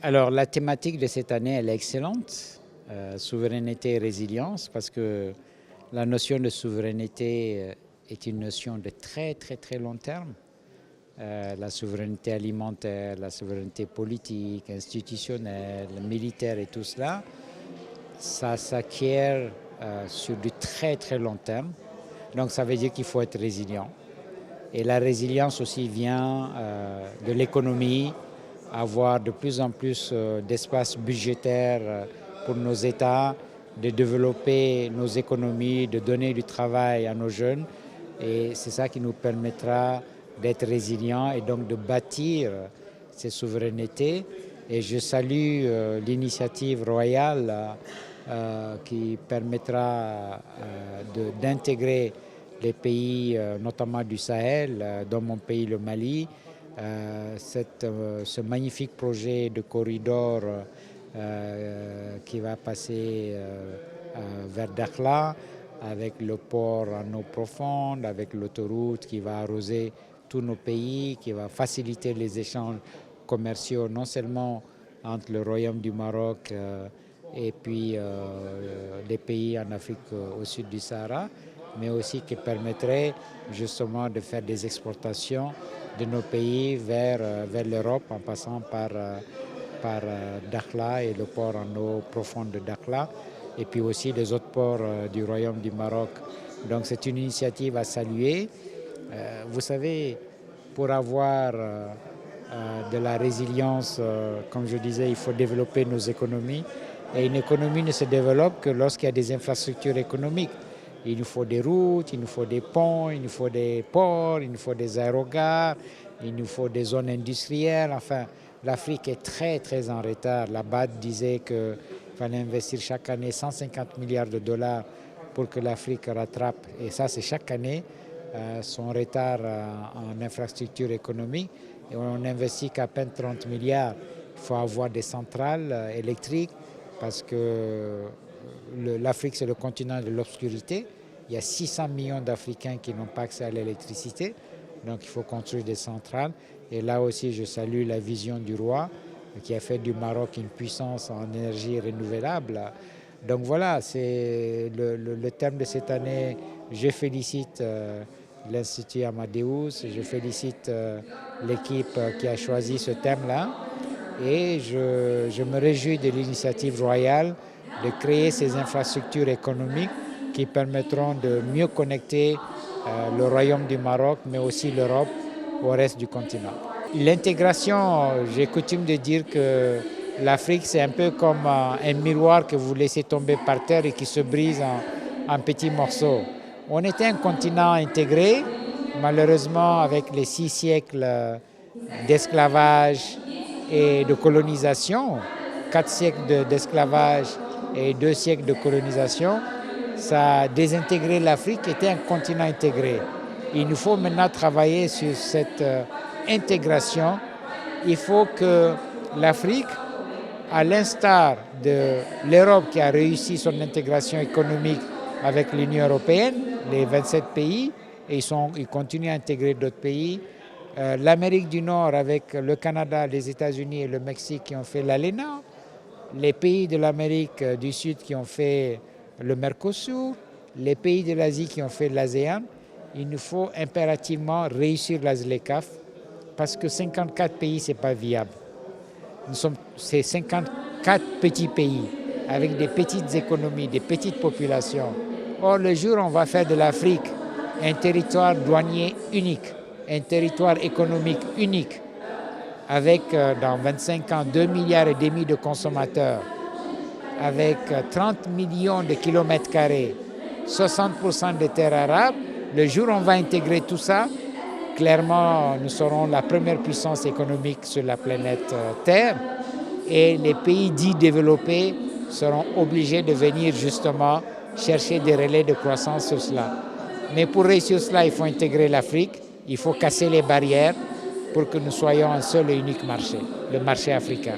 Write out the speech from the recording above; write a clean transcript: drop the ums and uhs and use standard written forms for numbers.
Alors, la thématique de cette année, elle est excellente. Souveraineté et résilience, parce que la notion de souveraineté est une notion de très, très, très long terme. La souveraineté alimentaire, la souveraineté politique, institutionnelle, militaire et tout cela, ça s'acquiert sur du très, très long terme. Donc, ça veut dire qu'il faut être résilient. Et la résilience aussi vient de l'économie, avoir de plus en plus d'espace budgétaire pour nos États, de développer nos économies, de donner du travail à nos jeunes. Et c'est ça qui nous permettra d'être résilients et donc de bâtir ces souverainetés. Et je salue l'initiative royale qui permettra d'intégrer les pays, notamment du Sahel, dans mon pays, le Mali. Ce magnifique projet de corridor qui va passer vers Dakhla, avec le port en eau profonde, avec l'autoroute qui va arroser tous nos pays, qui va faciliter les échanges commerciaux, non seulement entre le Royaume du Maroc et puis les pays en Afrique au sud du Sahara, mais aussi qui permettrait justement de faire des exportations de nos pays vers l'Europe en passant par Dakhla et le port en eau profonde de Dakhla, et puis aussi les autres ports du Royaume du Maroc. Donc c'est une initiative à saluer. Vous savez, pour avoir de la résilience, comme je disais, il faut développer nos économies. Et une économie ne se développe que lorsqu'il y a des infrastructures économiques. Il nous faut des routes, il nous faut des ponts, il nous faut des ports, il nous faut des aérogares, il nous faut des zones industrielles. Enfin, l'Afrique est très, très en retard. La BAD disait qu'il fallait investir chaque année 150 milliards de dollars pour que l'Afrique rattrape. Et ça, c'est chaque année son retard en infrastructure économique. Et on n'investit qu'à peine 30 milliards. Il faut avoir des centrales électriques parce que l'Afrique, c'est le continent de l'obscurité. Il y a 600 millions d'Africains qui n'ont pas accès à l'électricité. Donc il faut construire des centrales. Et là aussi, je salue la vision du roi qui a fait du Maroc une puissance en énergie renouvelable. Donc voilà, c'est le thème de cette année. Je félicite l'Institut Amadeus, je félicite l'équipe qui a choisi ce thème-là. Et je me réjouis de l'initiative royale de créer ces infrastructures économiques qui permettront de mieux connecter le Royaume du Maroc, mais aussi l'Europe au reste du continent. L'intégration, j'ai coutume de dire que l'Afrique, c'est un peu comme un miroir que vous laissez tomber par terre et qui se brise en petits morceaux. On était un continent intégré, malheureusement avec les 6 siècles d'esclavage et de colonisation, 4 siècles d'esclavage et 2 siècles de colonisation, ça a désintégré l'Afrique, qui était un continent intégré. Il nous faut maintenant travailler sur cette intégration. Il faut que l'Afrique, à l'instar de l'Europe qui a réussi son intégration économique avec l'Union européenne, les 27 pays, et ils continuent à intégrer d'autres pays, l'Amérique du Nord avec le Canada, les États-Unis et le Mexique qui ont fait l'ALENA, les pays de l'Amérique du Sud qui ont fait le Mercosur, les pays de l'Asie qui ont fait l'ASEAN. Il nous faut impérativement réussir la ZLECAf parce que 54 pays, ce n'est pas viable. C'est 54 petits pays avec des petites économies, des petites populations. Or, le jour où on va faire de l'Afrique un territoire douanier unique, un territoire économique unique, avec dans 25 ans 2,5 milliards de consommateurs, avec 30 millions de kilomètres carrés, 60% de terres arables, le jour où on va intégrer tout ça, clairement, nous serons la première puissance économique sur la planète Terre et les pays dits développés seront obligés de venir justement chercher des relais de croissance sur cela. Mais pour réussir cela, il faut intégrer l'Afrique, il faut casser les barrières pour que nous soyons un seul et unique marché, le marché africain.